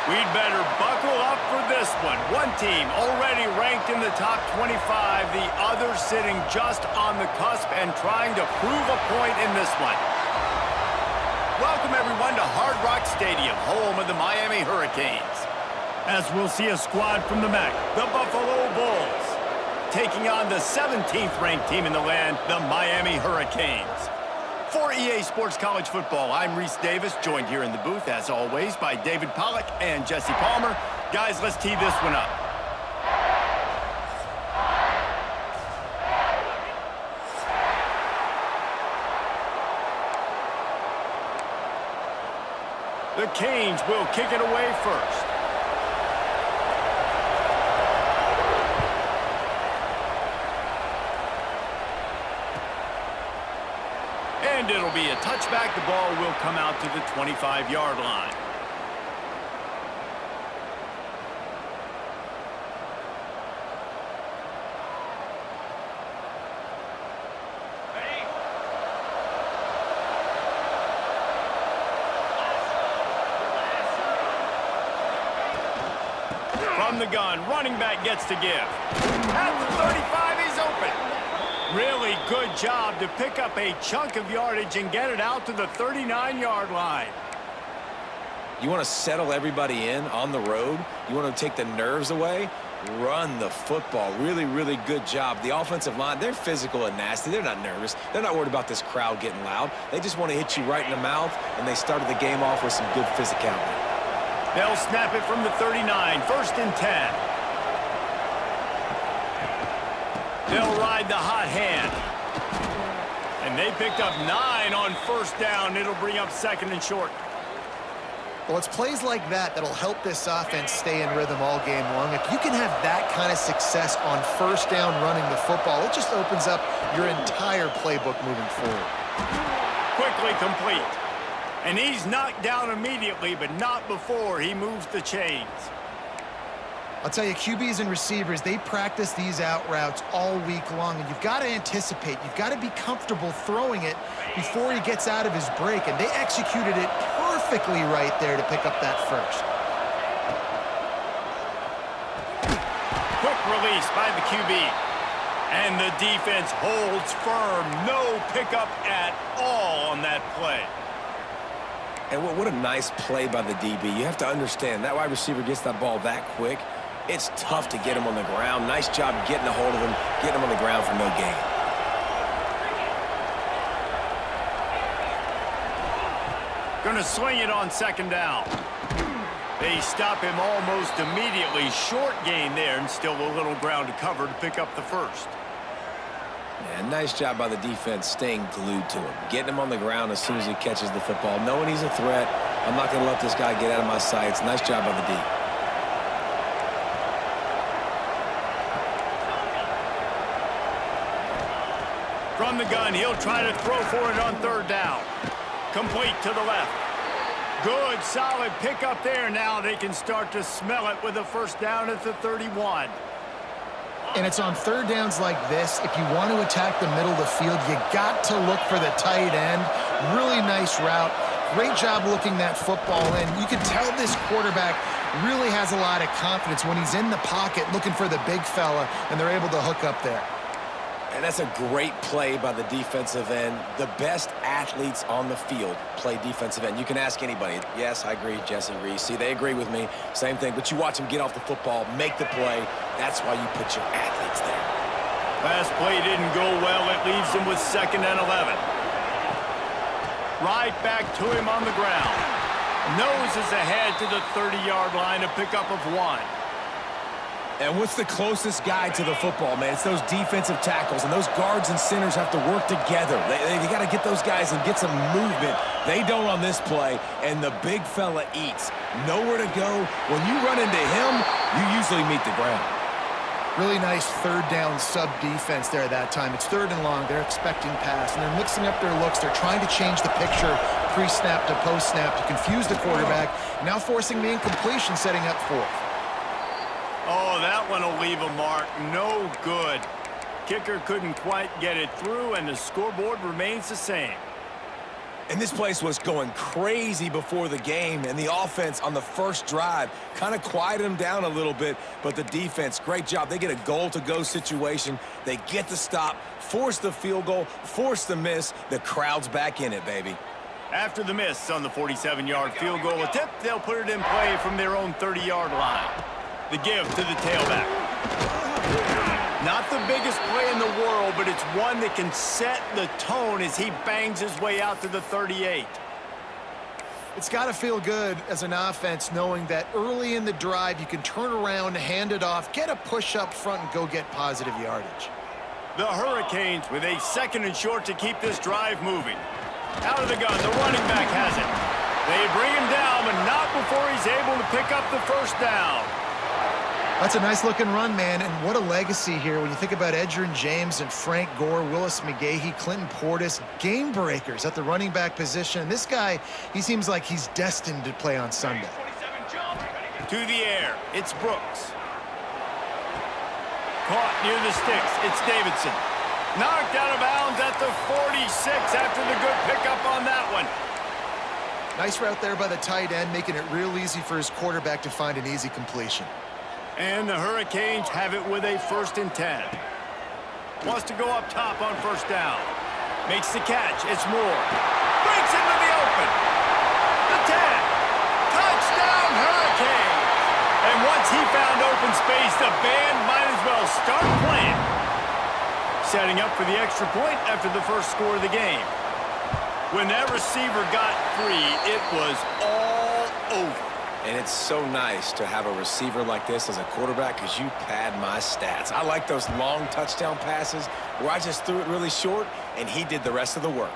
We'd better buckle up for this one. One team already ranked in the top 25, the other sitting just on the cusp and trying to prove a point in this one. Welcome, everyone, to Hard Rock Stadium, home of the Miami Hurricanes. As we'll see a squad from the MAC, the Buffalo Bulls, taking on the 17th-ranked team in the land, the Miami Hurricanes. For EA Sports College Football, I'm Reese Davis, joined here in the booth, as always, by David Pollack and Jesse Palmer. Guys, let's tee this one up. The Canes will kick it away first. And it'll be a touchback. The ball will come out to the 25-yard line. From the gun, running back gets to give. At the 35, he's open. Really good job to pick up a chunk of yardage and get it out to the 39-yard line. You want to settle everybody in on the road? You want to take the nerves away? Run the football. Really, really good job. The offensive line, they're physical and nasty. They're not nervous. They're not worried about this crowd getting loud. They just want to hit you right in the mouth, and they started the game off with some good physicality. They'll snap it from the 39, 1st and 10. They'll ride the hot hand. And they picked up 9 on 1st down. It'll bring up 2nd and short. Well, it's plays like that that'll help this offense stay in rhythm all game long. If you can have that kind of success on 1st down running the football, it just opens up your entire playbook moving forward. Quickly complete. And he's knocked down immediately, but not before he moves the chains. I'll tell you, QBs and receivers, they practice these out routes all week long, and you've got to anticipate. You've got to be comfortable throwing it before he gets out of his break, and they executed it perfectly right there to pick up that first. Quick release by the QB. And the defense holds firm. No pickup at all on that play. And what a nice play by the DB. You have to understand, that wide receiver gets that ball that quick. It's tough to get him on the ground. Nice job getting a hold of him, getting him on the ground for no gain. Gonna swing it on 2nd down. They stop him almost immediately. Short gain there, and still a little ground to cover to pick up the 1st. Yeah, nice job by the defense staying glued to him, getting him on the ground as soon as he catches the football, knowing he's a threat. I'm not going to let this guy get out of my sights. Nice job by the D. From the gun, he'll try to throw for it on 3rd down. Complete to the left. Good, solid pickup there. Now they can start to smell it with a 1st down at the 31. And it's on 3rd downs like this. If you want to attack the middle of the field, you got to look for the tight end. Really nice route. Great job looking that football in. You can tell this quarterback really has a lot of confidence when he's in the pocket looking for the big fella, and they're able to hook up there. And that's a great play by the defensive end. The best athletes on the field play defensive end. You can ask anybody. Yes, I agree, Jesse, Reese. See, they agree with me. Same thing. But you watch them get off the football, make the play. That's why you put your athletes there. Last play didn't go well. It leaves them with 2nd and 11. Right back to him on the ground. Noses ahead to the 30-yard line, a pickup of 1. And what's the closest guy to the football, man? It's those defensive tackles, and those guards and centers have to work together. They got to get those guys and get some movement. They don't on this play, and the big fella eats. Nowhere to go. When you run into him, you usually meet the ground. Really nice 3rd down sub-defense there that time. It's 3rd and long. They're expecting pass, and they're mixing up their looks. They're trying to change the picture pre-snap to post-snap to confuse the quarterback, now forcing the incompletion, setting up 4th. Oh, that one will leave a mark. No good. Kicker couldn't quite get it through, and the scoreboard remains the same. And this place was going crazy before the game, and the offense on the first drive kind of quieted them down a little bit, but the defense, great job. They get a goal-to-go situation. They get the stop, force the field goal, force the miss. The crowd's back in it, baby. After the miss on the 47-yard field goal attempt, they'll put it in play from their own 30-yard line. The give to the tailback. Not the biggest play in the world, but it's one that can set the tone as he bangs his way out to the 38. It's got to feel good as an offense knowing that early in the drive you can turn around, hand it off, get a push up front, and go get positive yardage. The Hurricanes with a 2nd and short to keep this drive moving. Out of the gun, the running back has it. They bring him down, but not before he's able to pick up the first down. That's a nice-looking run, man, and what a legacy here when you think about Edgerrin James and Frank Gore, Willis McGahee, Clinton Portis, game breakers at the running back position. And this guy, he seems like he's destined to play on Sunday. To the air, it's Brooks. Caught near the sticks, it's Davidson. Knocked out of bounds at the 46 after the good pickup on that one. Nice route there by the tight end, making it real easy for his quarterback to find an easy completion. And the Hurricanes have it with a 1st and 10. Wants to go up top on first down. Makes the catch. It's Moore. Breaks into the open. The 10. Touchdown, Hurricanes. And once he found open space, the band might as well start playing. Setting up for the extra point after the first score of the game. When that receiver got free, it was all over. And it's so nice to have a receiver like this as a quarterback because you pad my stats. I like those long touchdown passes where I just threw it really short and he did the rest of the work.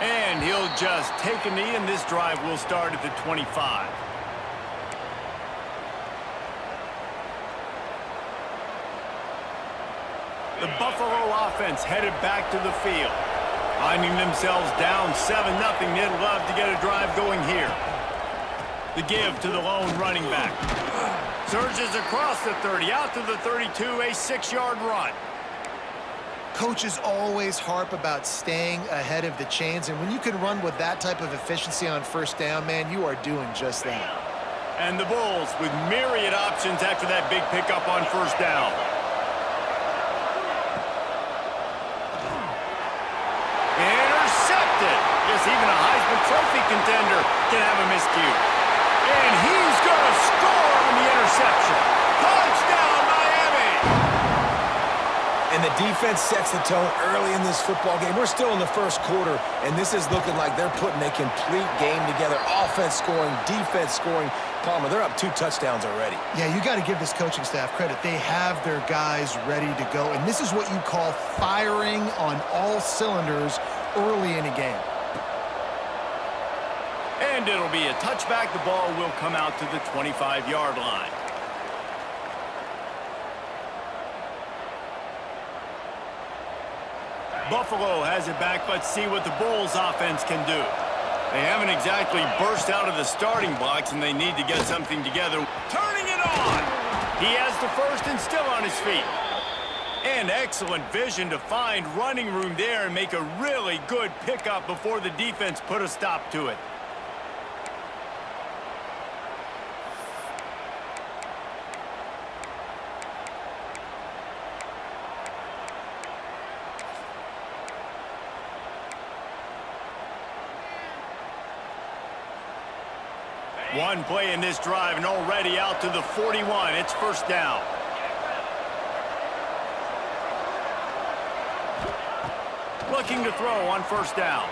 And he'll just take a knee, and this drive will start at the 25. The Buffalo offense headed back to the field. Finding themselves down 7-0, they'd love to get a drive going here. The give to the lone running back. Surges across the 30, out to the 32, a 6-yard run. Coaches always harp about staying ahead of the chains, and when you can run with that type of efficiency on first down, man, you are doing just that. And the Bulls with myriad options after that big pickup on first down. Intercepted. Yes, even a Heisman Trophy contender can have a miscue. And he's going to score on the interception. Touchdown, Miami! And the defense sets the tone early in this football game. We're still in the first quarter, and this is looking like they're putting a complete game together. Offense scoring, defense scoring. Palmer, they're up 2 touchdowns already. Yeah, you got to give this coaching staff credit. They have their guys ready to go, and this is what you call firing on all cylinders early in a game. And it'll be a touchback. The ball will come out to the 25-yard line. Buffalo has it back. Let's see what the Bulls offense can do. They haven't exactly burst out of the starting blocks, and they need to get something together. Turning it on! He has the first and still on his feet. And excellent vision to find running room there and make a really good pickup before the defense put a stop to it. One play in this drive and already out to the 41. It's first down. Looking to throw on first down.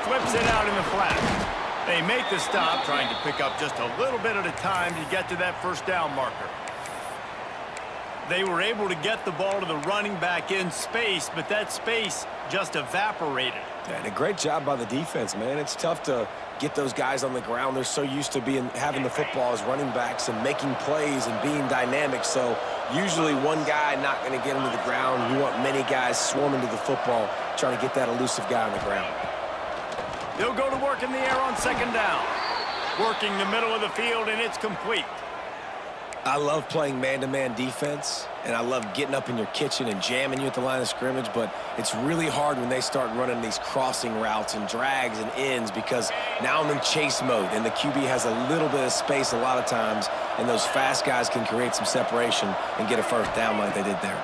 Flips it out in the flat. They make the stop, trying to pick up just a little bit at a time to get to that first down marker. They were able to get the ball to the running back in space, but that space just evaporated. And a great job by the defense, man. It's tough to get those guys on the ground. They're so used to having the football as running backs and making plays and being dynamic. So usually one guy not going to get into the ground. You want many guys swarming to the football, trying to get that elusive guy on the ground. They'll go to work in the air on second down. Working the middle of the field, and it's complete. I love playing man-to-man defense, and I love getting up in your kitchen and jamming you at the line of scrimmage, but it's really hard when they start running these crossing routes and drags and ends because now I'm in chase mode, and the QB has a little bit of space a lot of times, and those fast guys can create some separation and get a first down like they did there.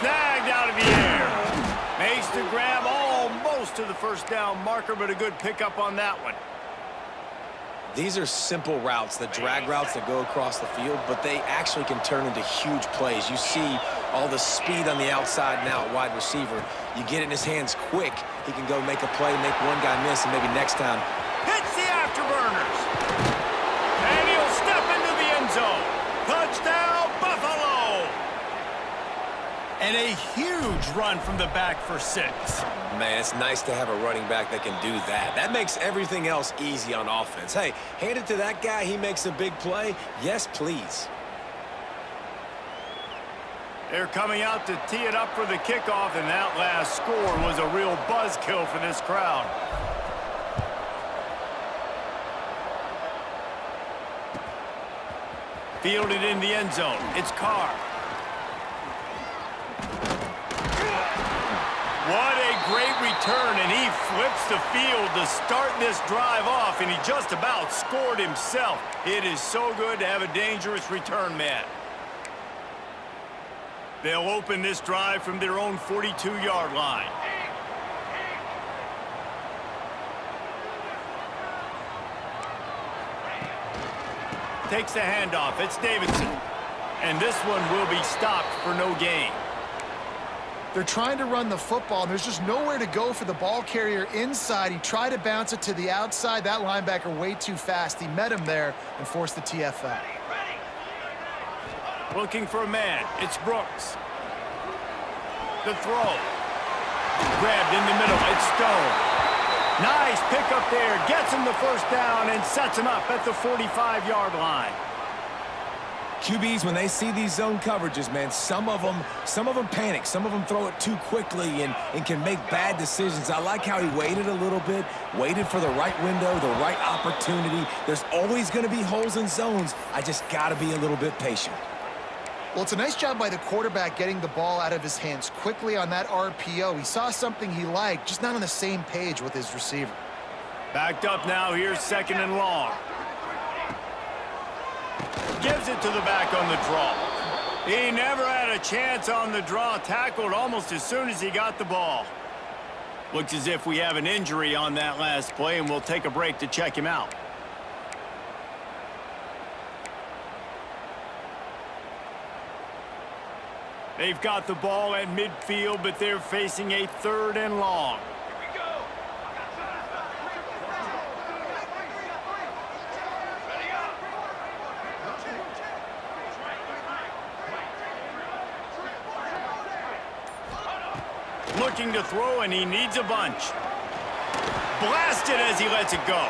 Snagged out of the air. Makes the grab almost to the first down marker, but a good pickup on that one. These are simple routes, the drag routes that go across the field, but they actually can turn into huge plays. You see all the speed on the outside and out wide receiver. You get it in his hands quick, he can go make a play, make one guy miss, and maybe next time. Hits the afterburners. And he'll step into the end zone. Touchdown, Buffalo. And a huge run from the back for 6. Man, it's nice to have a running back that can do that. That makes everything else easy on offense. Hey, hand it to that guy. He makes a big play. Yes, please. They're coming out to tee it up for the kickoff, and that last score was a real buzzkill for this crowd. Fielded in the end zone. It's Carr. What a great return, and he flips the field to start this drive off, and he just about scored himself. It is so good to have a dangerous return man. They'll open this drive from their own 42-yard line. Takes the handoff. It's Davidson. And this one will be stopped for no gain. They're trying to run the football, and there's just nowhere to go for the ball carrier inside. He tried to bounce it to the outside. That linebacker way too fast. He met him there and forced the TFL. Looking for a man. It's Brooks. The throw. Grabbed in the middle. It's Stone. Nice pickup there. Gets him the first down and sets him up at the 45-yard line. QBs, when they see these zone coverages, man, some of them panic. Some of them throw it too quickly and can make bad decisions. I like how he waited a little bit, waited for the right window, the right opportunity. There's always going to be holes in zones. I just got to be a little bit patient. Well, it's a nice job by the quarterback getting the ball out of his hands quickly on that RPO. He saw something he liked, just not on the same page with his receiver. Backed up now. Here's 2nd and long. Gives it to the back on the draw. He never had a chance on the draw. Tackled almost as soon as he got the ball. Looks as if we have an injury on that last play, and we'll take a break to check him out. They've got the ball at midfield, but they're facing a 3rd and long. Looking to throw, and he needs a bunch. Blasted as he lets it go.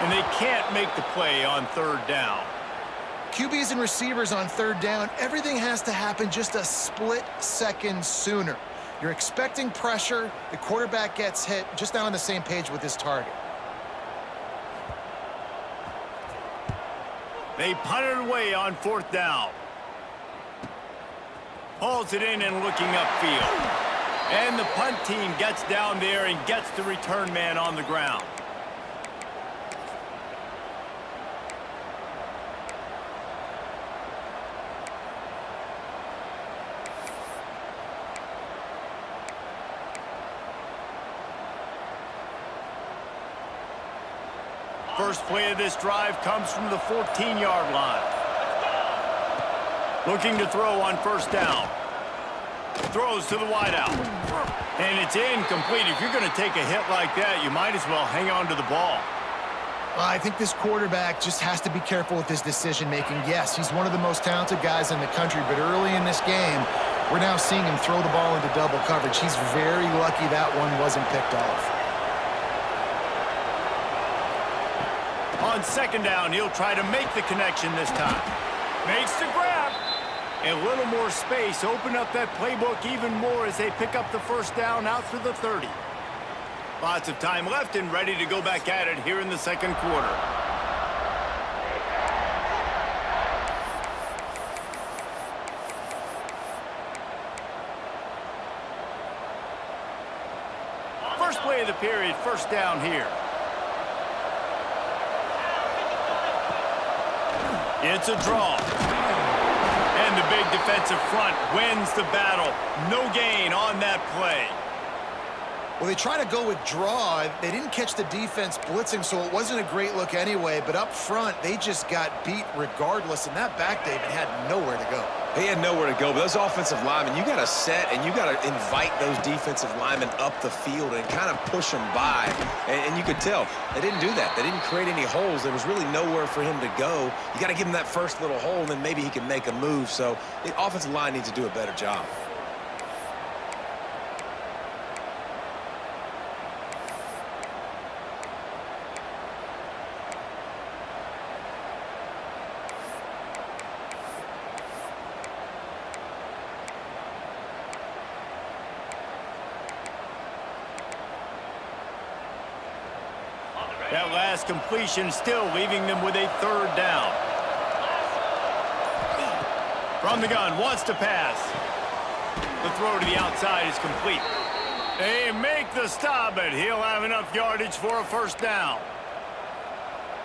And they can't make the play on 3rd down. QBs and receivers on 3rd down, everything has to happen just a split second sooner. You're expecting pressure, the quarterback gets hit, just not on the same page with his target. They punt it away on 4th down. Hauls it in and looking upfield. And the punt team gets down there and gets the return man on the ground. First play of this drive comes from the 14-yard line. Looking to throw on 1st down. Throws to the wideout. And it's incomplete. If you're going to take a hit like that, you might as well hang on to the ball. Well, I think this quarterback just has to be careful with his decision-making. Yes, he's one of the most talented guys in the country, but early in this game, we're now seeing him throw the ball into double coverage. He's very lucky that one wasn't picked off. On 2nd down, he'll try to make the connection this time. Makes the grab. A little more space. Open up that playbook even more as they pick up the 1st down out through the 30. Lots of time left and ready to go back at it here in the 2nd quarter. Nice play of the period. First down here. It's a draw. And the big defensive front wins the battle. No gain on that play. Well, they try to go with draw. They didn't catch the defense blitzing, so it wasn't a great look anyway. But up front, they just got beat regardless. And that back, David, had nowhere to go. He had nowhere to go, but those offensive linemen, you got to set and you got to invite those defensive linemen up the field and kind of push them by. And you could tell they didn't do that. They didn't create any holes. There was really nowhere for him to go. You got to give him that first little hole, and then maybe he can make a move. So the offensive line needs to do a better job. That last completion still leaving them with a third down. From the gun, wants to pass. The throw to the outside is complete. They make the stop, but he'll have enough yardage for a first down.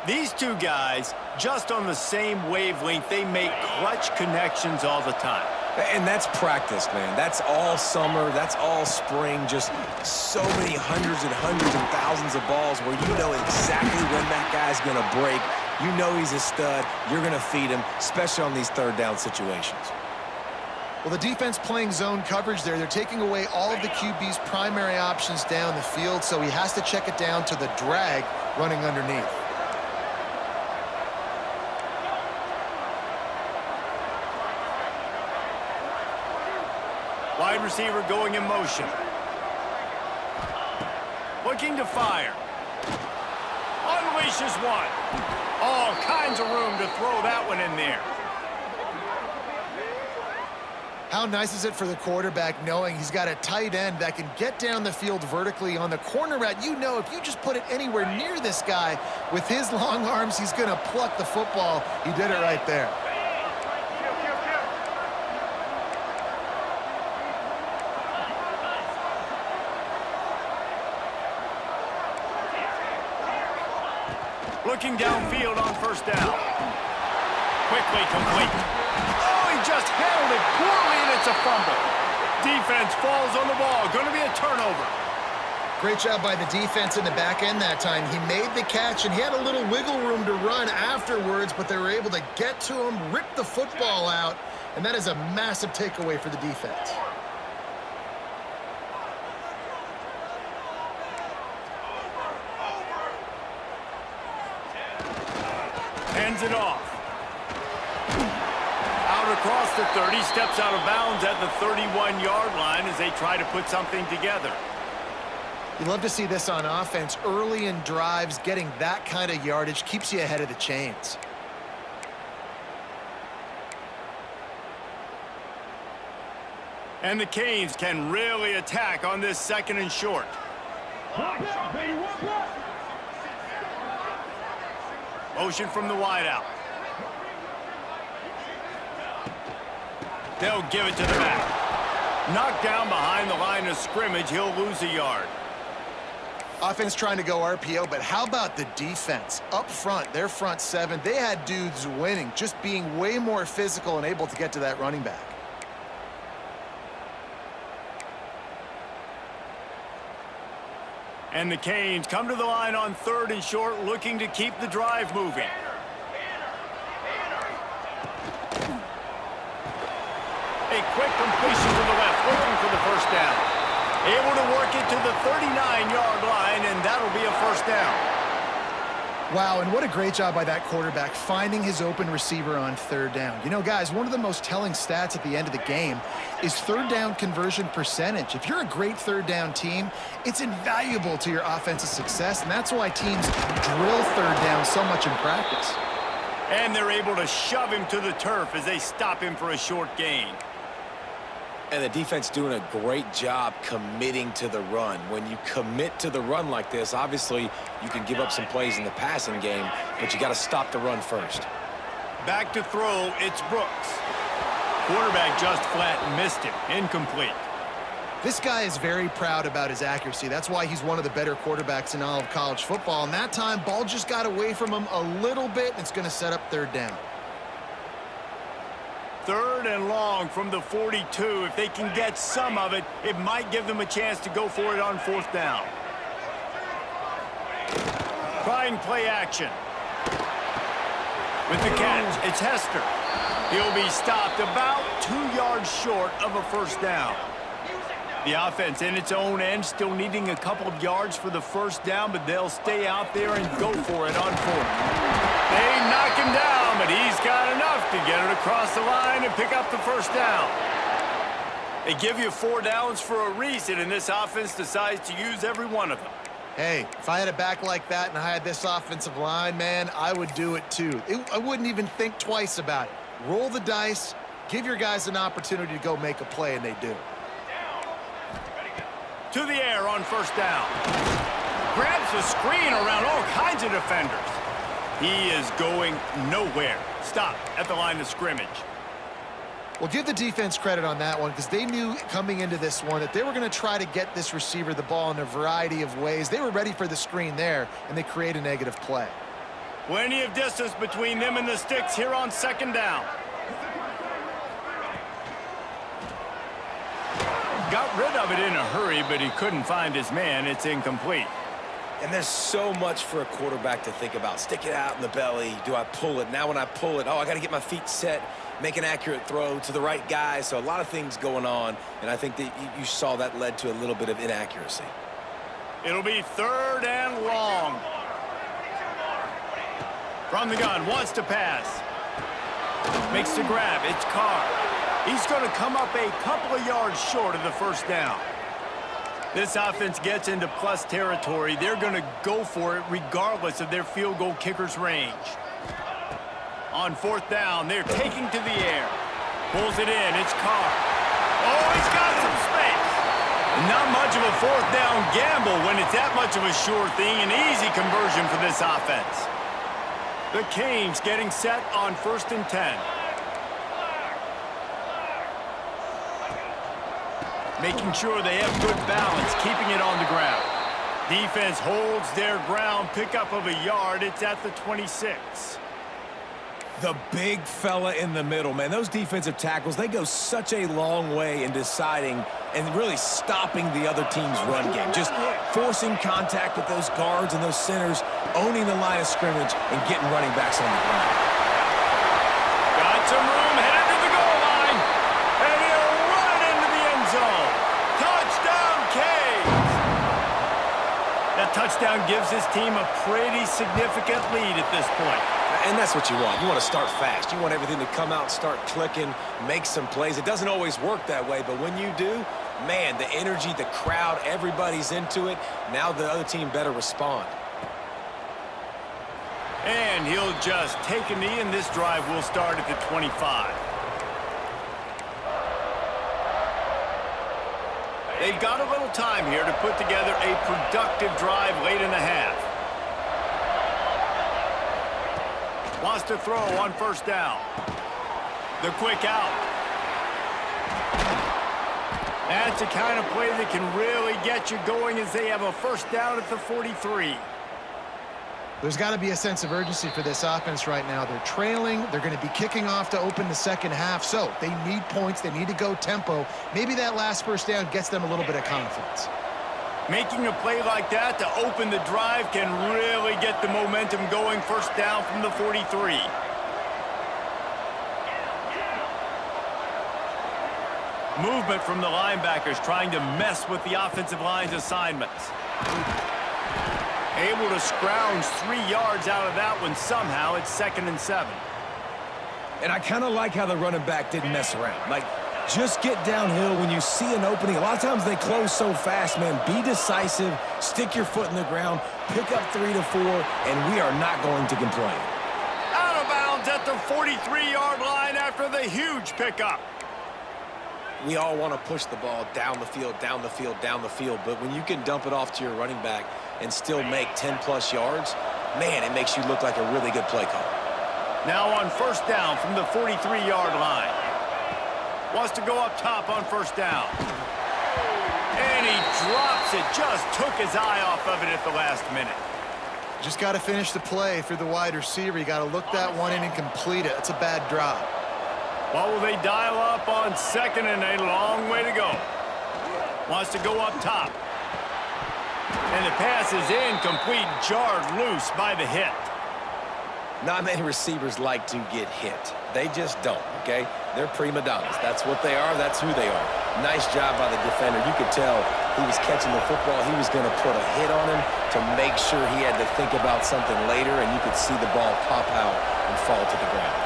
These two guys, just on the same wavelength, they make clutch connections all the time. And that's practice, man. That's all summer. That's all spring. Just so many hundreds and thousands of balls where you know exactly when that guy's going to break. You know he's a stud. You're going to feed him, especially on these third down situations. Well, the defense playing zone coverage there. They're taking away all of the QB's primary options down the field, so he has to check it down to the drag running underneath. Wide receiver going in motion. Looking to fire. Unleashes one. All kinds of room to throw that one in there. How nice is it for the quarterback knowing he's got a tight end that can get down the field vertically on the corner route? You know if you just put it anywhere near this guy with his long arms, he's going to pluck the football. He did it right there. Looking downfield on first down. Quickly complete. Oh, he just handled it poorly, and it's a fumble. Defense falls on the ball. Going to be a turnover. Great job by the defense in the back end that time. He made the catch, and he had a little wiggle room to run afterwards, but they were able to get to him, rip the football out, and that is a massive takeaway for the defense. Hands it off. Out across the 30, steps out of bounds at the 31-yard line as they try to put something together. You love to see this on offense. Early in drives, getting that kind of yardage keeps you ahead of the chains. And the Canes can really attack on this second and short. Motion from the wideout. They'll give it to the back. Knocked down behind the line of scrimmage. He'll lose a yard. Offense trying to go RPO, but how about the defense? Up front, their front seven, they had dudes winning, just being way more physical and able to get to that running back. And the Canes come to the line on third and short, looking to keep the drive moving. A quick completion to the left, looking for the first down. Able to work it to the 39-yard line, and that'll be a first down. Wow, and what a great job by that quarterback finding his open receiver on third down. You know, guys, one of the most telling stats at the end of the game is third down conversion percentage. If you're a great third down team, it's invaluable to your offensive success, and that's why teams drill third down so much in practice. And they're able to shove him to the turf as they stop him for a short gain. And the defense doing a great job committing to the run. When you commit to the run like this, obviously you can give up some plays in the passing game, but you got to stop the run first. Back to throw, it's Brooks. Quarterback just flat missed him. Incomplete. This guy is very proud about his accuracy. That's why he's one of the better quarterbacks in all of college football. And that time, ball just got away from him a little bit, and it's going to set up third down. 3rd and long from the 42. If they can get some of it, it might give them a chance to go for it on 4th down. Trying play action. With the catch, it's Hester. He'll be stopped about 2 yards short of a 1st down. The offense in its own end still needing a couple of yards for the 1st down, but they'll stay out there and go for it on 4th. They knock him down, but he's got enough to get it across the line and pick up the 1st down. They give you 4 downs for a reason, and this offense decides to use every one of them. Hey, if I had a back like that and I had this offensive line, man, I would do it too. I wouldn't even think twice about it. Roll the dice, give your guys an opportunity to go make a play, and they do. To the air on 1st down. Grabs the screen around all kinds of defenders. He is going nowhere. Stop at the line of scrimmage. Well, give the defense credit on that one because they knew coming into this one that they were going to try to get this receiver the ball in a variety of ways. They were ready for the screen there, and they create a negative play. Plenty of distance between them and the sticks here on 2nd down. Got rid of it in a hurry, but he couldn't find his man. It's incomplete. And there's so much for a quarterback to think about. Stick it out in the belly. Do I pull it? Now when I pull it, I got to get my feet set, make an accurate throw to the right guy. So a lot of things going on, and I think that you saw that led to a little bit of inaccuracy. It'll be 3rd and long. From the gun, wants to pass. Makes the grab. It's Carr. He's going to come up a couple of yards short of the 1st down. This offense gets into plus territory. They're going to go for it regardless of their field goal kicker's range. On 4th down, they're taking to the air. Pulls it in. It's Carr. Oh, he's got some space. Not much of a 4th down gamble when it's that much of a sure thing. An easy conversion for this offense. The Canes getting set on 1st and 10. Making sure they have good balance, keeping it on the ground. Defense holds their ground, pickup of a yard. It's at the 26. The big fella in the middle, man. Those defensive tackles, they go such a long way in deciding and really stopping the other team's run game. Just forcing contact with those guards and those centers, owning the line of scrimmage, and getting running backs on the ground. Got some room, headed to the goal line. And he'll run it into the end zone. Touchdown, Canes! That touchdown gives his team a pretty significant lead at this point. And that's what you want. You want to start fast. You want everything to come out, start clicking, make some plays. It doesn't always work that way, but when you do, man, the energy, the crowd, everybody's into it. Now the other team better respond. And he'll just take a knee, and this drive will start at the 25. They've got a little time here to put together a productive drive late in the half. Wants to throw on 1st down. The quick out. That's the kind of play that can really get you going as they have a 1st down at the 43. There's got to be a sense of urgency for this offense right now. They're trailing. They're going to be kicking off to open the 2nd half. So they need points. They need to go tempo. Maybe that last 1st down gets them a little bit of confidence. Making a play like that to open the drive can really get the momentum going. 1st down from the 43. Movement from the linebackers trying to mess with the offensive line's assignments. Able to scrounge 3 yards out of that one somehow. It's 2nd and 7. And I kind of like how the running back didn't mess around. Like, just get downhill when you see an opening. A lot of times they close so fast, man. Be decisive, stick your foot in the ground, pick up 3 to 4, and we are not going to complain. Out of bounds at the 43-yard line after the huge pickup. We all want to push the ball down the field, down the field, down the field, but when you can dump it off to your running back and still make 10-plus yards, man, it makes you look like a really good play call. Now on 1st down from the 43-yard line. Wants to go up top on 1st down. And he drops it. Just took his eye off of it at the last minute. Just got to finish the play for the wide receiver. You got to look that one in and complete it. It's a bad drop. What will they dial up on second and a long way to go? Wants to go up top. And the pass is incomplete, jarred loose by the hit. Not many receivers like to get hit. They just don't, okay? They're prima donnas. That's what they are. That's who they are. Nice job by the defender. You could tell he was catching the football. He was going to put a hit on him to make sure he had to think about something later, and you could see the ball pop out and fall to the ground.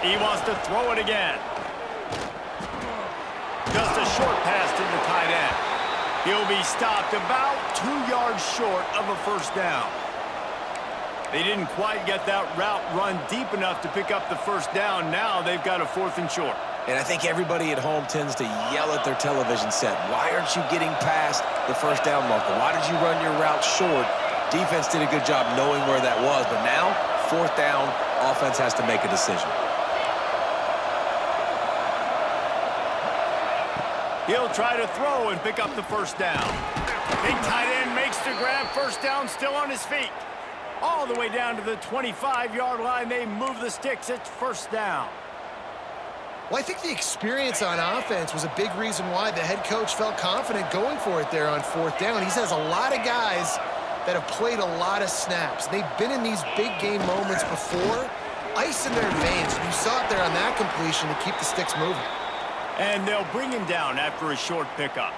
He wants to throw it again. Just a short pass to the tight end. He'll be stopped about 2 yards short of a first down. They didn't quite get that route run deep enough to pick up the first down. Now they've got a 4th and short. And I think everybody at home tends to yell at their television set. Why aren't you getting past the first down marker? Why did you run your route short? Defense did a good job knowing where that was. But now, 4th down, offense has to make a decision. He'll try to throw and pick up the first down. Big tight end makes the grab. First down, still on his feet. All the way down to the 25-yard line. They move the sticks. It's first down. Well, I think the experience on offense was a big reason why the head coach felt confident going for it there on 4th down. He has a lot of guys that have played a lot of snaps. They've been in these big game moments before. Ice in their veins. You saw it there on that completion to keep the sticks moving. And they'll bring him down after a short pickup.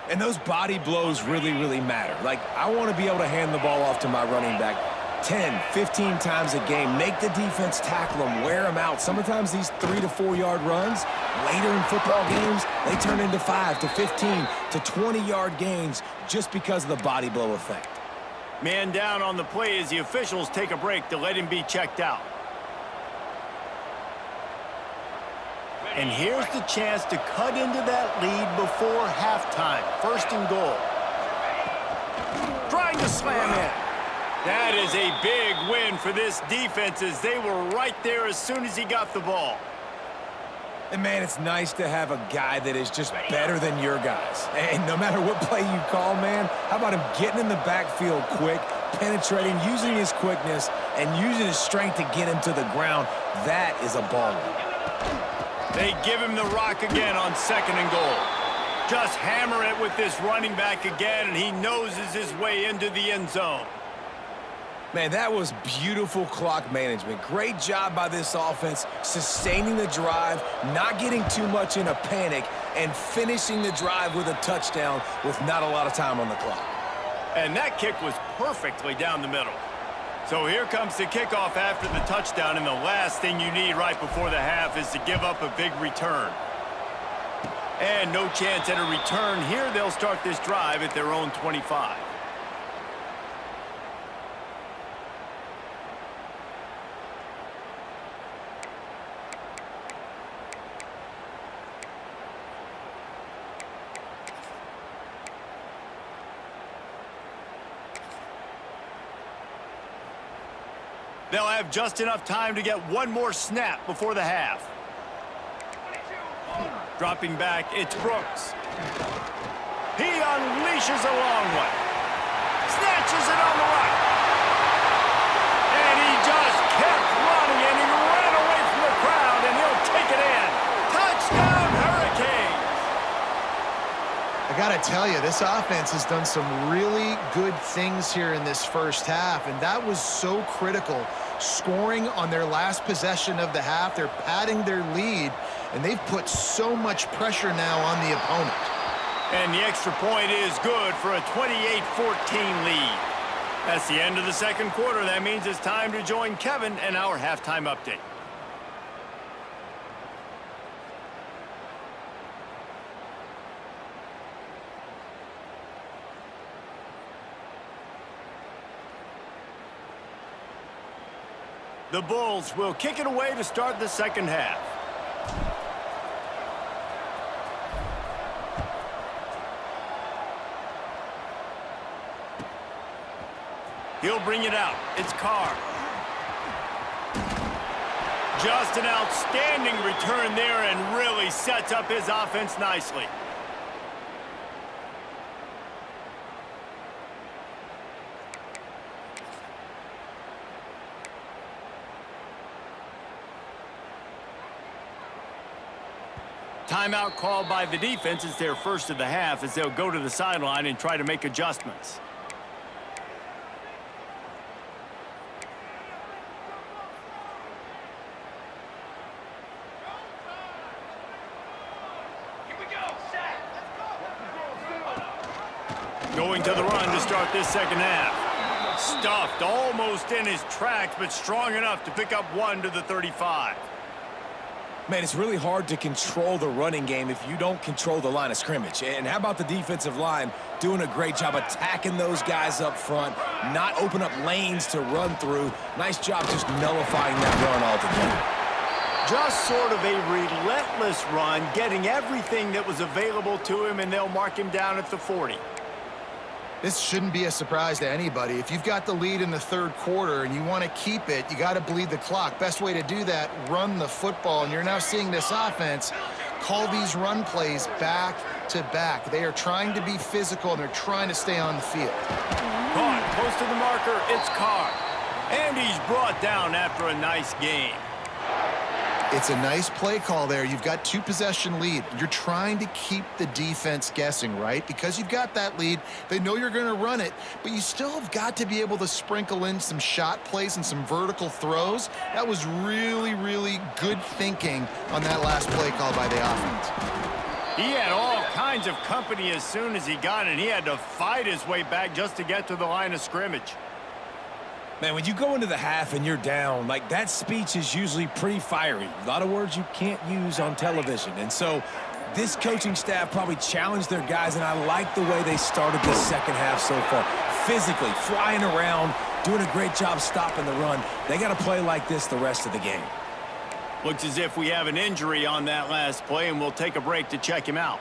And those body blows really, really matter. Like, I want to be able to hand the ball off to my running back 10, 15 times a game. Make the defense tackle them, wear them out. Sometimes these 3 to 4 yard runs, later in football games, they turn into 5 to 15 to 20-yard gains just because of the body blow effect. Man down on the play as the officials take a break to let him be checked out. And here's the chance to cut into that lead before halftime. 1st and goal. Trying to slam in. That is a big win for this defense as they were right there as soon as he got the ball. And, man, it's nice to have a guy that is just better than your guys. And no matter what play you call, man, how about him getting in the backfield quick, penetrating, using his quickness, and using his strength to get him to the ground. That is a baller. They give him the rock again on 2nd and goal. Just hammer it with this running back again, and he noses his way into the end zone. Man, that was beautiful clock management. Great job by this offense, sustaining the drive, not getting too much in a panic, and finishing the drive with a touchdown with not a lot of time on the clock. And that kick was perfectly down the middle. So here comes the kickoff after the touchdown, and the last thing you need right before the half is to give up a big return. And no chance at a return here. They'll start this drive at their own 25. They'll have just enough time to get one more snap before the half. Dropping back, it's Brooks. He unleashes a long one. Snatches it on the right. And he just kept running, and he ran away from the crowd, and he'll take it in. Touchdown, Hurricanes! I got to tell you, this offense has done some really good things here in this first half, and that was so critical. Scoring on their last possession of the half, they're padding their lead, and they've put so much pressure now on the opponent. And the extra point is good for a 28-14 lead. That's the end of the 2nd quarter. That means it's time to join Kevin and our halftime update. The Bulls will kick it away to start the 2nd half. He'll bring it out. It's Carr. Just an outstanding return there and really sets up his offense nicely. Timeout called by the defense. It's their first of the half as they'll go to the sideline and try to make adjustments. Going to the run to start this second half. Stuffed almost in his tracks, but strong enough to pick up one to the 35. Man, it's really hard to control the running game if you don't control the line of scrimmage. And how about the defensive line doing a great job attacking those guys up front, not open up lanes to run through. Nice job just nullifying that run altogether. Just sort of a relentless run, getting everything that was available to him, and they'll mark him down at the 40. This shouldn't be a surprise to anybody. If you've got the lead in the third quarter and you want to keep it, you got to bleed the clock. Best way to do that, run the football. And you're now seeing this offense call these run plays back to back. They are trying to be physical, and they're trying to stay on the field. Caught close to the marker, it's Carr. And he's brought down after a nice game. It's a nice play call there. You've got 2-possession lead. You're trying to keep the defense guessing, right? Because you've got that lead. They know you're going to run it, but you still have got to be able to sprinkle in some shot plays and some vertical throws. That was really, really good thinking on that last play call by the offense. He had all kinds of company as soon as he got it. He had to fight his way back just to get to the line of scrimmage. Man, when you go into the half and you're down, like, that speech is usually pretty fiery. A lot of words you can't use on television. And so this coaching staff probably challenged their guys, and I like the way they started this second half so far. Physically, flying around, doing a great job stopping the run. They got to play like this the rest of the game. Looks as if we have an injury on that last play, and we'll take a break to check him out.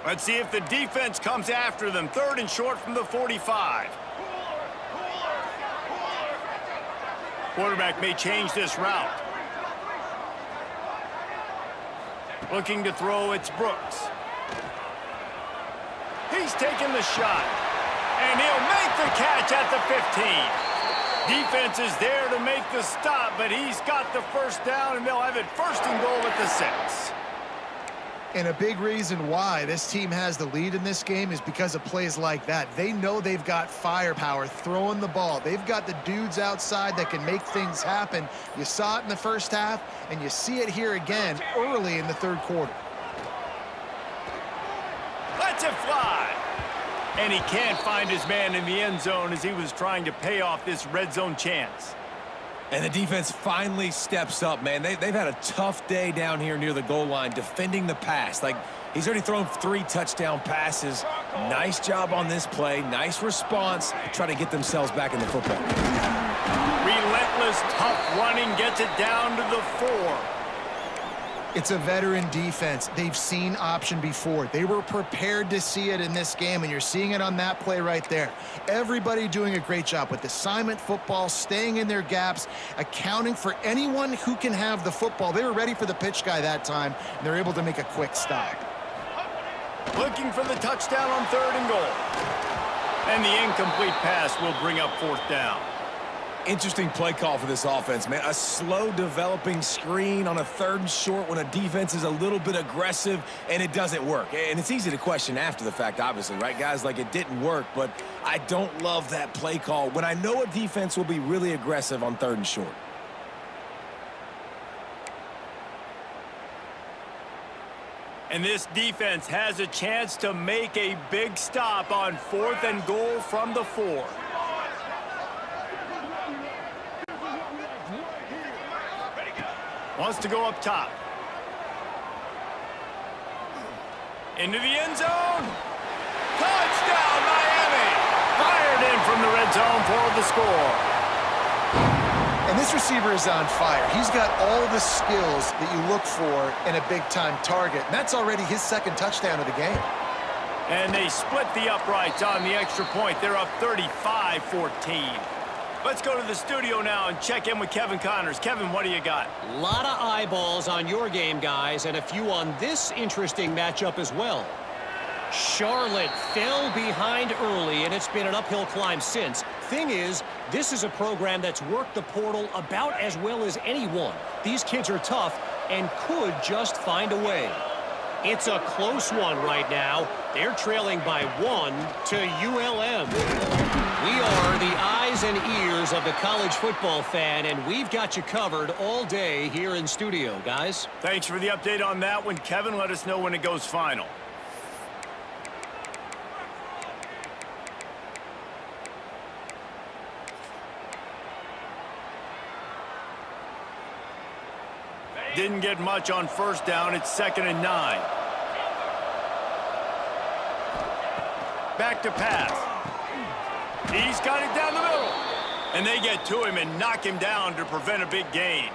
Let's see if the defense comes after them. 3rd and short from the 45. Quarterback may change this route. Looking to throw, it's Brooks. He's taking the shot. And he'll make the catch at the 15. Defense is there to make the stop, but he's got the first down, and they'll have it 1st and goal at the 6. And a big reason why this team has the lead in this game is because of plays like that. They know they've got firepower throwing the ball. They've got the dudes outside that can make things happen. You saw it in the first half, and you see it here again early in the third quarter. Lets it fly. And he can't find his man in the end zone as he was trying to pay off this red zone chance. And the defense finally steps up, man. They've had a tough day down here near the goal line defending the pass. Like, he's already thrown 3 touchdown passes. Nice job on this play. Nice response. Try to get themselves back in the football. Relentless, tough running gets it down to the 4. It's a veteran defense. They've seen option before. They were prepared to see it in this game, and you're seeing it on that play right there. Everybody doing a great job with assignment football, staying in their gaps, accounting for anyone who can have the football. They were ready for the pitch guy that time, and they're able to make a quick stop. Looking for the touchdown on 3rd and goal. And the incomplete pass will bring up 4th down. Interesting play call for this offense, man. A slow developing screen on a 3rd and short when a defense is a little bit aggressive and it doesn't work. And it's easy to question after the fact, obviously, right, guys? Like, it didn't work, but I don't love that play call when I know a defense will be really aggressive on 3rd and short. And this defense has a chance to make a big stop on 4th and goal from the 4. Wants to go up top. Into the end zone. Touchdown, Miami! Fired in from the red zone for the score. And this receiver is on fire. He's got all the skills that you look for in a big-time target. And that's already his 2nd touchdown of the game. And they split the uprights on the extra point. They're up 35-14. Let's go to the studio now and check in with Kevin Connors. Kevin, what do you got? A lot of eyeballs on your game, guys, and a few on this interesting matchup as well. Charlotte fell behind early, and it's been an uphill climb since. Thing is, this is a program that's worked the portal about as well as anyone. These kids are tough and could just find a way. It's a close one right now. They're trailing by 1 to ULM. We are the eyes and ears of the college football fan, and we've got you covered all day here in studio, guys. Thanks for the update on that one, Kevin. Let us know when it goes final. Didn't get much on first down. It's 2nd and 9. Back to pass. He's got it down the middle. And they get to him and knock him down to prevent a big gain.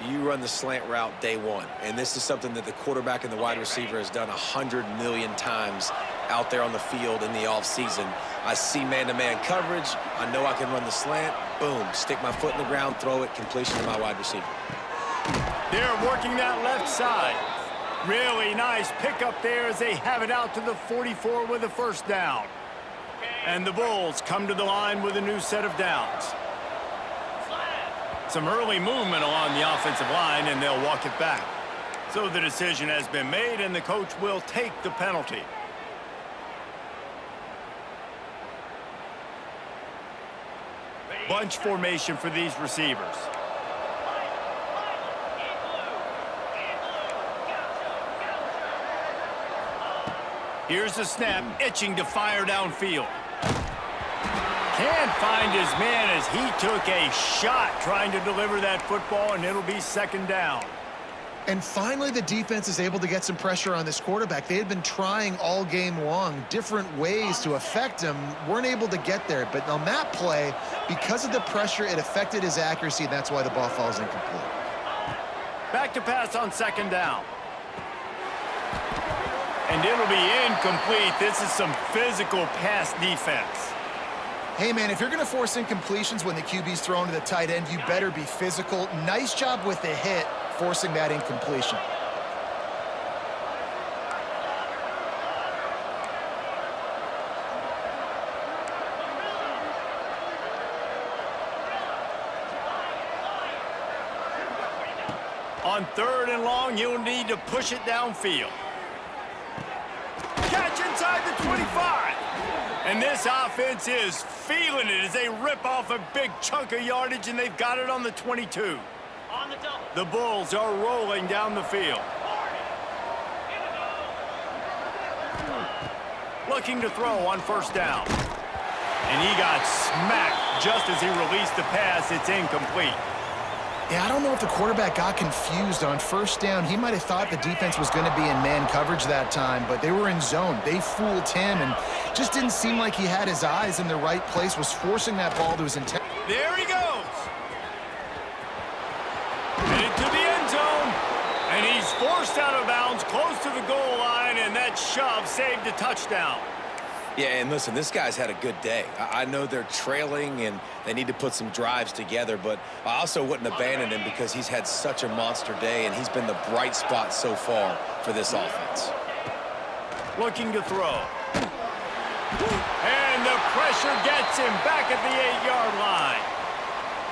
You run the slant route day one, and this is something that the quarterback and the wide receiver has done 100 million times out there on the field in the offseason. I see man-to-man coverage. I know I can run the slant. Boom, stick my foot in the ground, throw it, completion to my wide receiver. They're working that left side. Really nice pickup there as they have it out to the 44 with a first down. And the Bulls come to the line with a new set of downs. Some early movement along the offensive line, and they'll walk it back. So the decision has been made, and the coach will take the penalty. Bunch formation for these receivers. Here's the snap, itching to fire downfield. Can't find his man as he took a shot trying to deliver that football, and it'll be 2nd down. And finally, the defense is able to get some pressure on this quarterback. They had been trying all game long, different ways to affect him, weren't able to get there. But on that play, because of the pressure, it affected his accuracy, and that's why the ball falls incomplete. Back to pass on 2nd down. And it'll be incomplete. This is some physical pass defense. Hey, man, if you're going to force incompletions when the QB's thrown to the tight end, you better be physical. Nice job with the hit, forcing that incompletion. On 3rd and long, you'll need to push it downfield. Catch inside the 25. And this offense is feeling it as they rip off a big chunk of yardage, and they've got it on the 22. On the double. The Bulls are rolling down the field. Looking to throw on 1st down. And he got smacked just as he released the pass. It's incomplete. Yeah, I don't know if the quarterback got confused on 1st down. He might have thought the defense was going to be in man coverage that time, but they were in zone. They fooled him and just didn't seem like he had his eyes in the right place, was forcing that ball to his intent. There he goes. And into the end zone. And he's forced out of bounds close to the goal line, and that shove saved a touchdown. Yeah, and listen, this guy's had a good day. I know they're trailing and they need to put some drives together, but I also wouldn't abandon him because he's had such a monster day, and he's been the bright spot so far for this offense. Looking to throw. And the pressure gets him back at the 8-yard line.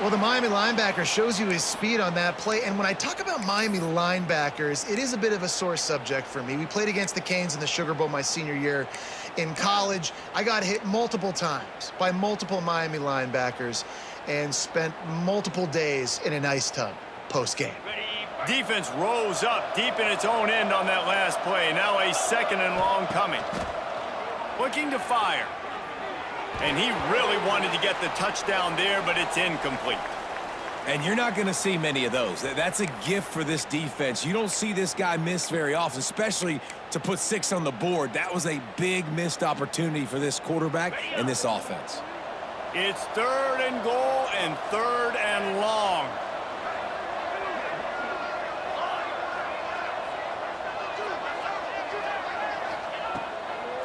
Well, the Miami linebacker shows you his speed on that play. And when I talk about Miami linebackers, it is a bit of a sore subject for me. We played against the Canes in the Sugar Bowl my senior year in college. I got hit multiple times by multiple Miami linebackers and spent multiple days in an ice tub post-game. Defense rose up deep in its own end on that last play. Now a 2nd and long coming. Looking to fire. And he really wanted to get the touchdown there, but it's incomplete. And you're not going to see many of those. That's a gift for this defense. You don't see this guy miss very often, especially to put 6 on the board. That was a big missed opportunity for this quarterback and this offense. It's 3rd and goal and 3rd and long.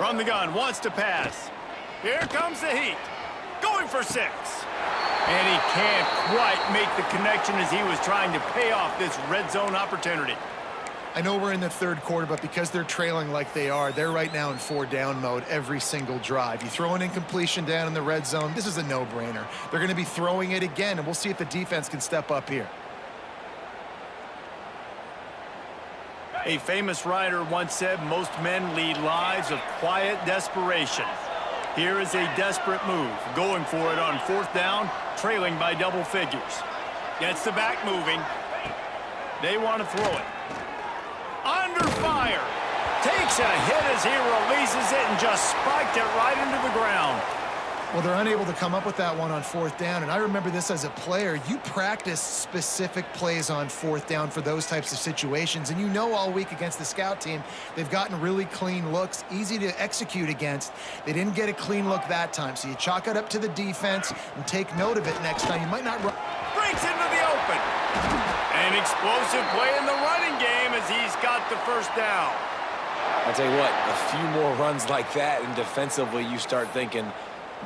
From the gun, wants to pass. Here comes the heat. Going for 6. And he can't quite make the connection as he was trying to pay off this red zone opportunity. I know we're in the third quarter, but because they're trailing like they are, they're right now in 4-down mode every single drive. You throw an incompletion down in the red zone, this is a no-brainer. They're going to be throwing it again, and we'll see if the defense can step up here. A famous writer once said, most men lead lives of quiet desperation. Here is a desperate move, going for it on 4th down, trailing by double figures. Gets the back moving. They want to throw it. Under fire. Takes a hit as he releases it and just spiked it right into the ground. Well, they're unable to come up with that one on 4th down, and I remember this as a player. You practice specific plays on 4th down for those types of situations, and you know all week against the scout team, they've gotten really clean looks, easy to execute against. They didn't get a clean look that time, so you chalk it up to the defense and take note of it next time. You might not run. Breaks into the open. An explosive play in the running game as he's got the 1st down. I'll tell you what, a few more runs like that, and defensively you start thinking,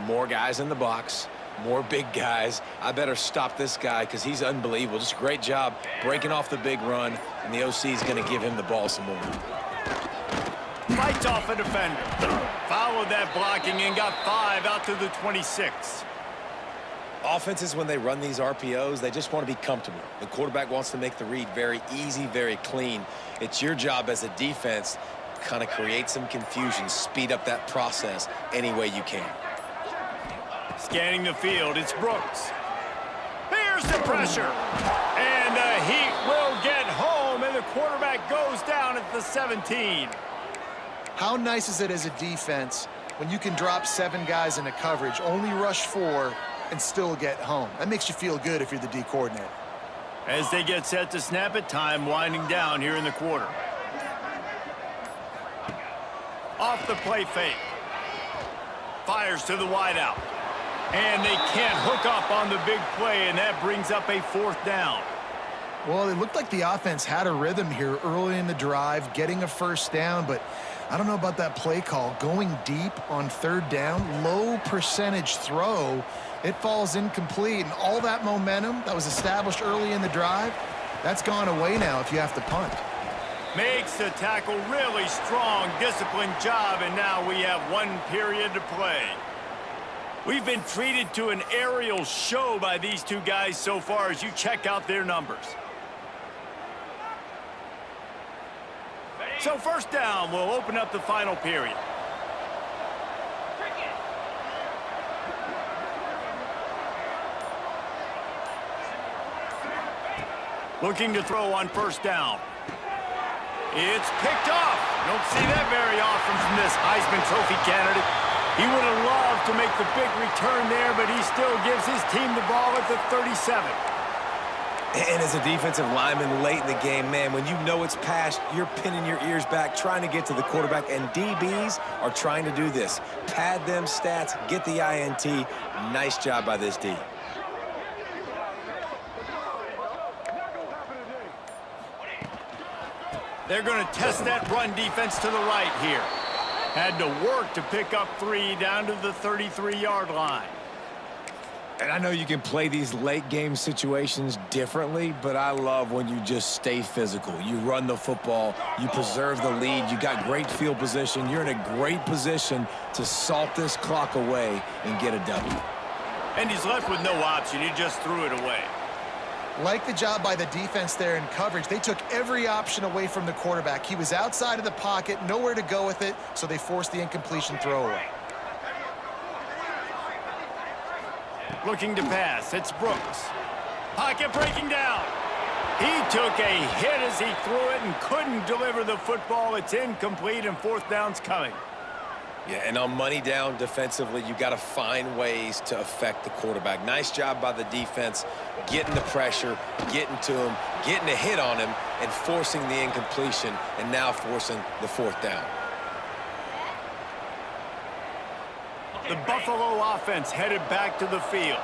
more guys in the box, more big guys. I better stop this guy because he's unbelievable. Just a great job breaking off the big run, and the OC is going to give him the ball some more. Fights off a defender. Followed that blocking and got 5 out to the 26. Offenses, when they run these RPOs, they just want to be comfortable. The quarterback wants to make the read very easy, very clean. It's your job as a defense to kind of create some confusion, speed up that process any way you can. Scanning the field, it's Brooks. Here's the pressure. And the Heat will get home, and the quarterback goes down at the 17. How nice is it as a defense when you can drop 7 guys into coverage, only rush 4, and still get home? That makes you feel good if you're the D coordinator. As they get set to snap it, time winding down here in the quarter. Off the play fake. Fires to the wideout. And they can't hook up on the big play, and that brings up a 4th down. Well, it looked like the offense had a rhythm here early in the drive, getting a 1st down, but I don't know about that play call. Going deep on 3rd down, low percentage throw, it falls incomplete, and all that momentum that was established early in the drive, that's gone away now if you have to punt. Makes the tackle really strong, disciplined job, and now we have 1 period to play. We've been treated to an aerial show by these 2 guys so far as you check out their numbers. So 1st down will open up the final period. Looking to throw on 1st down. It's picked off. Don't see that very often from this Heisman Trophy candidate. He would have loved to make the big return there, but he still gives his team the ball at the 37. And as a defensive lineman late in the game, man, when you know it's past, you're pinning your ears back, trying to get to the quarterback, and DBs are trying to do this. Pad them stats, get the INT. Nice job by this D. They're going to test that run defense to the right here. Had to work to pick up 3 down to the 33-yard line. And I know you can play these late game situations differently, but I love when you just stay physical. You run the football, you preserve the lead, you got great field position, you're in a great position to salt this clock away and get a W. And he's left with no option. He just threw it away. Like the job by the defense there in coverage. They took every option away from the quarterback. He was outside of the pocket, nowhere to go with it, so they forced the incompletion throwaway. Looking to pass, it's Brooks. Pocket breaking down. He took a hit as he threw it and couldn't deliver the football. It's incomplete, and 4th down's coming. Yeah, and on money down defensively, you got to find ways to affect the quarterback. Nice job by the defense, getting the pressure, getting to him, getting a hit on him, and forcing the incompletion, and now forcing the 4th down. The Buffalo offense headed back to the field.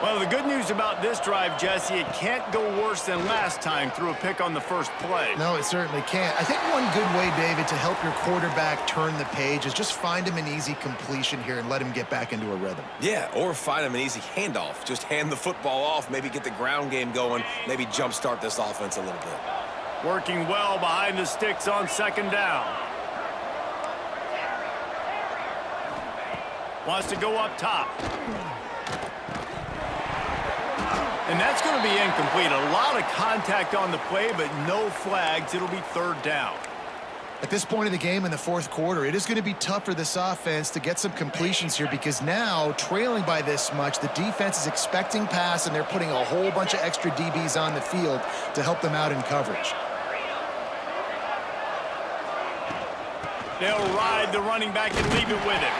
Well, the good news about this drive, Jesse, it can't go worse than last time through a pick on the first play. No, it certainly can't. I think one good way, David, to help your quarterback turn the page is just find him an easy completion here and let him get back into a rhythm. Yeah, or find him an easy handoff. Just hand the football off, maybe get the ground game going, maybe jumpstart this offense a little bit. Working well behind the sticks on second down. Wants to go up top. And that's going to be incomplete. A lot of contact on the play, but no flags. It'll be third down. At this point of the game in the fourth quarter, it is going to be tough for this offense to get some completions here because now, trailing by this much, the defense is expecting pass, and they're putting a whole bunch of extra DBs on the field to help them out in coverage. They'll ride the running back and leave it with him.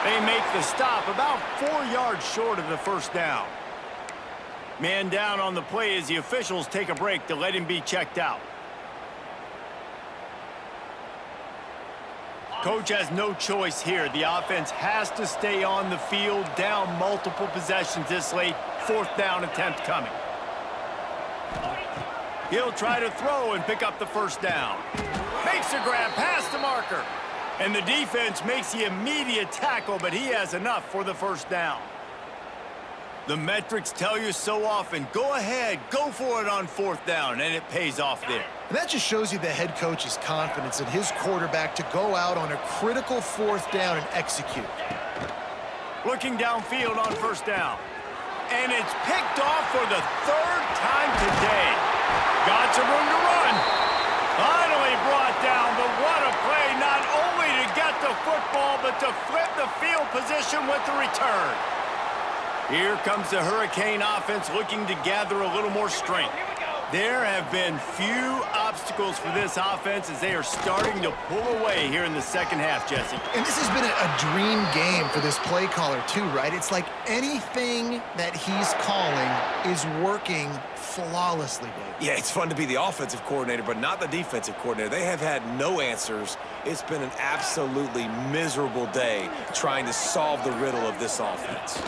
They make the stop about 4 yards short of the first down. Man down on the play as the officials take a break to let him be checked out. Coach has no choice here. The offense has to stay on the field, down multiple possessions this late. Fourth down attempt coming. He'll try to throw and pick up the first down. Makes a grab past the marker. And the defense makes the immediate tackle, but he has enough for the first down. The metrics tell you so often, go ahead, go for it on fourth down, and it pays off there. And that just shows you the head coach's confidence in his quarterback to go out on a critical fourth down and execute. Looking downfield on first down. And it's picked off for the third time today. Got some room to run. Finally brought down, but what a play, not only to get the football, but to flip the field position with the return. Here comes the Hurricane offense looking to gather a little more strength. There have been few obstacles for this offense as they are starting to pull away here in the second half, Jesse. And this has been a dream game for this play caller too, right? It's like anything that he's calling is working flawlessly, Dave. Yeah, it's fun to be the offensive coordinator, but not the defensive coordinator. They have had no answers. It's been an absolutely miserable day trying to solve the riddle of this offense.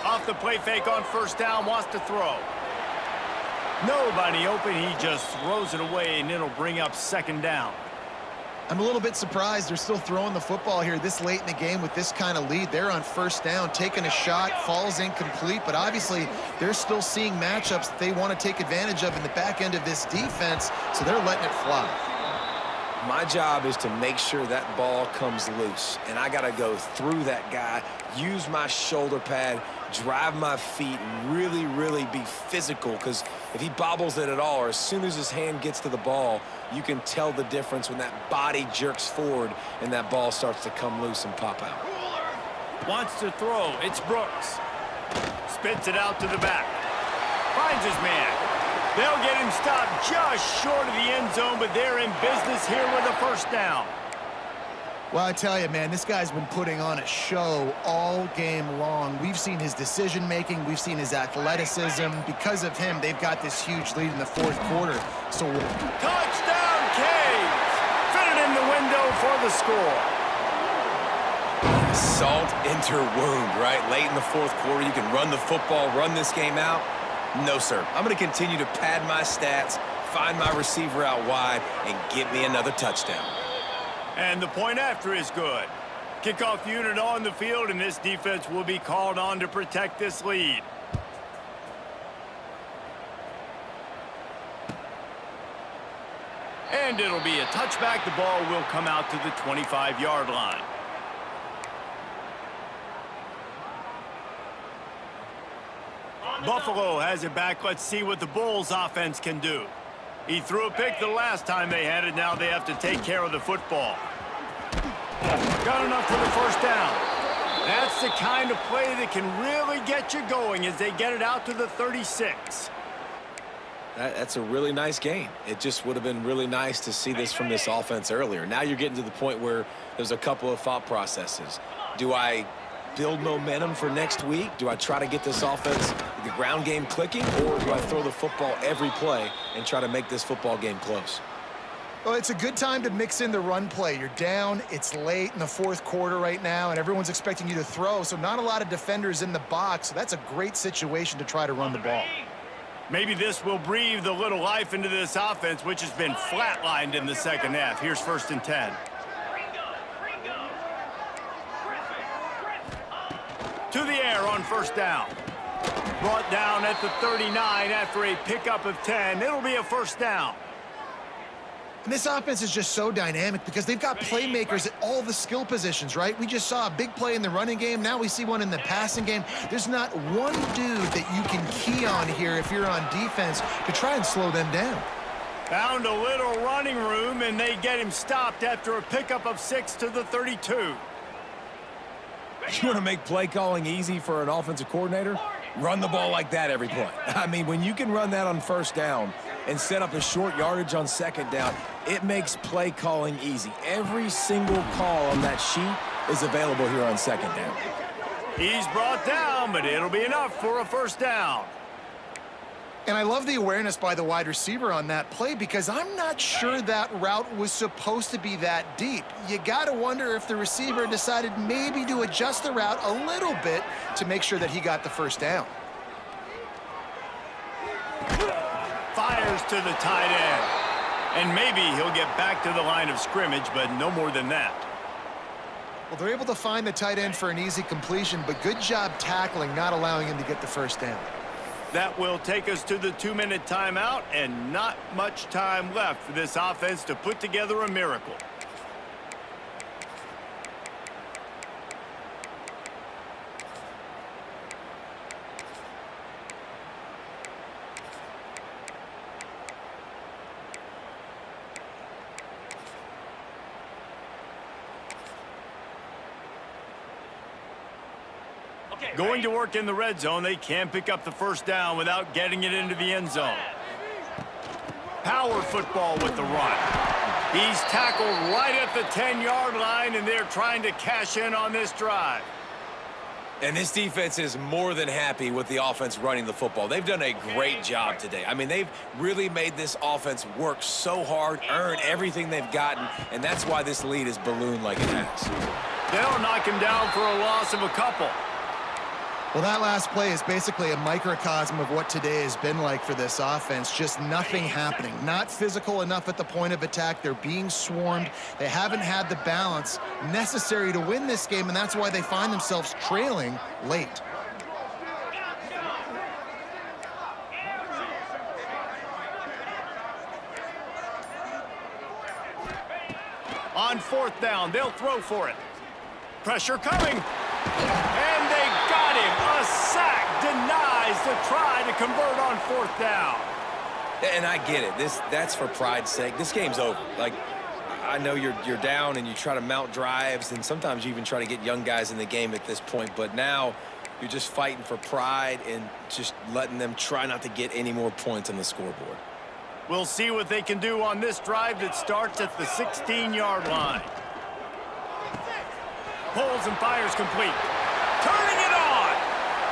Off the play fake on first down, wants to throw. Nobody open, he just throws it away, and it'll bring up second down. I'm a little bit surprised they're still throwing the football here this late in the game with this kind of lead. They're on first down, taking a shot, falls incomplete, but obviously they're still seeing matchups that they want to take advantage of in the back end of this defense, so they're letting it fly. My job is to make sure that ball comes loose, and I got to go through that guy, use my shoulder pad, drive my feet, and really, really be physical, because if he bobbles it at all, or as soon as his hand gets to the ball, you can tell the difference when that body jerks forward and that ball starts to come loose and pop out. Wants to throw. It's Brooks. Spits it out to the back. Finds his man. They'll get him stopped just short of the end zone, but they're in business here with a first down. Well, I tell you, man, this guy's been putting on a show all game long. We've seen his decision-making. We've seen his athleticism. Because of him, they've got this huge lead in the fourth quarter. So touchdown, Canes! Fitted in the window for the score. Salt into wound, right? Late in the fourth quarter, you can run the football, run this game out. No, sir. I'm going to continue to pad my stats, find my receiver out wide, and get me another touchdown. And the point after is good. Kickoff unit on the field, and this defense will be called on to protect this lead. And it'll be a touchback. The ball will come out to the 25-yard line. Buffalo has it back. Let's see what the Bulls offense can do. He threw a pick the last time they had it. Now they have to take care of the football. Got enough for the first down. That's the kind of play that can really get you going as they get it out to the 36. That's a really nice game. It just would have been really nice to see this from this offense earlier. Now you're getting to the point where there's a couple of thought processes. Do I build momentum for next week? Do I try to get this offense, the ground game clicking, or do I throw the football every play and try to make this football game close? Well, it's a good time to mix in the run play. You're down, it's late in the fourth quarter right now, and everyone's expecting you to throw, so not a lot of defenders in the box. So that's a great situation to try to run the ball. Maybe this will breathe a little life into this offense, which has been flatlined in the second half. Here's 1st and 10. To the air on 1st down. Brought down at the 39 after a pickup of 10. It'll be a 1st down. And this offense is just so dynamic because they've got playmakers at all the skill positions, right? We just saw a big play in the running game. Now we see one in the passing game. There's not one dude that you can key on here if you're on defense to try and slow them down. Found a little running room, and they get him stopped after a pickup of 6 to the 32. You want to make play calling easy for an offensive coordinator? Run the ball like that every play. I mean, when you can run that on 1st down and set up a short yardage on 2nd down, it makes play calling easy. Every single call on that sheet is available here on 2nd down. He's brought down, but it'll be enough for a 1st down. And I love the awareness by the wide receiver on that play because I'm not sure that route was supposed to be that deep. You got to wonder if the receiver decided maybe to adjust the route a little bit to make sure that he got the 1st down. Fires to the tight end. And maybe he'll get back to the line of scrimmage, but no more than that. Well, they're able to find the tight end for an easy completion, but good job tackling, not allowing him to get the 1st down. That will take us to the 2-minute timeout, and not much time left for this offense to put together a miracle. Going to work in the red zone, they can pick up the 1st down without getting it into the end zone. Power football with the run. He's tackled right at the 10-yard line, and they're trying to cash in on this drive. And this defense is more than happy with the offense running the football. They've done a great job today. I mean, they've really made this offense work so hard, earn everything they've gotten, and that's why this lead is ballooned like it has. They'll knock him down for a loss of a couple. Well, that last play is basically a microcosm of what today has been like for this offense. Just nothing happening. Not physical enough at the point of attack. They're being swarmed. They haven't had the balance necessary to win this game, and that's why they find themselves trailing late. On 4th down, they'll throw for it. Pressure coming. And they got him. A sack denies the try to convert on 4th down. And I get it. That's for pride's sake. This game's over. Like, I know you're down and you try to mount drives, and sometimes you even try to get young guys in the game at this point. But now you're just fighting for pride and just letting them try not to get any more points on the scoreboard. We'll see what they can do on this drive that starts at the 16-yard line. Pulls and fires complete. Turning it on!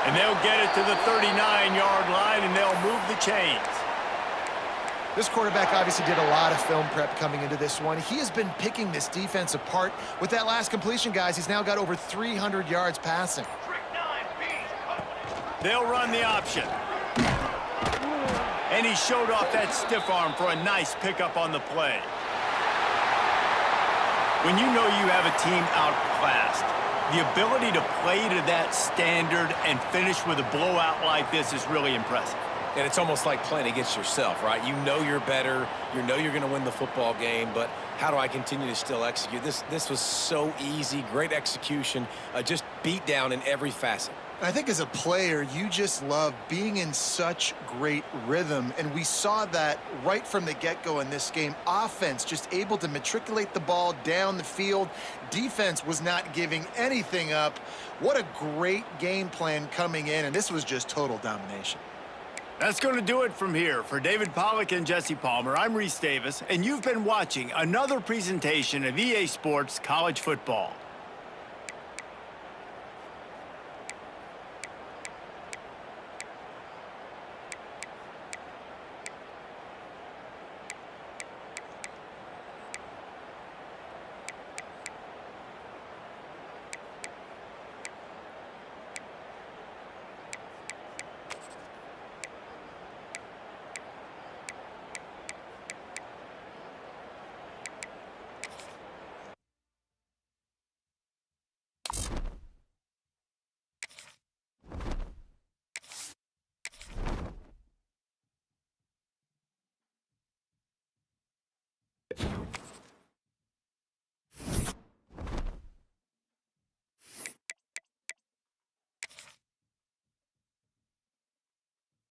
And they'll get it to the 39-yard line, and they'll move the chains. This quarterback obviously did a lot of film prep coming into this one. He has been picking this defense apart. With that last completion, guys, he's now got over 300 yards passing. They'll run the option. And he showed off that stiff arm for a nice pickup on the play. When you know you have a team outclassed, the ability to play to that standard and finish with a blowout like this is really impressive. And it's almost like playing against yourself, right? You know you're better. You know you're going to win the football game, but how do I continue to still execute? This was so easy, great execution, just beat down in every facet. I think as a player, you just love being in such great rhythm, and we saw that right from the get-go in this game. Offense just able to matriculate the ball down the field. Defense was not giving anything up. What a great game plan coming in, and this was just total domination. That's going to do it from here. For David Pollack and Jesse Palmer, I'm Reese Davis, and you've been watching another presentation of EA Sports College Football.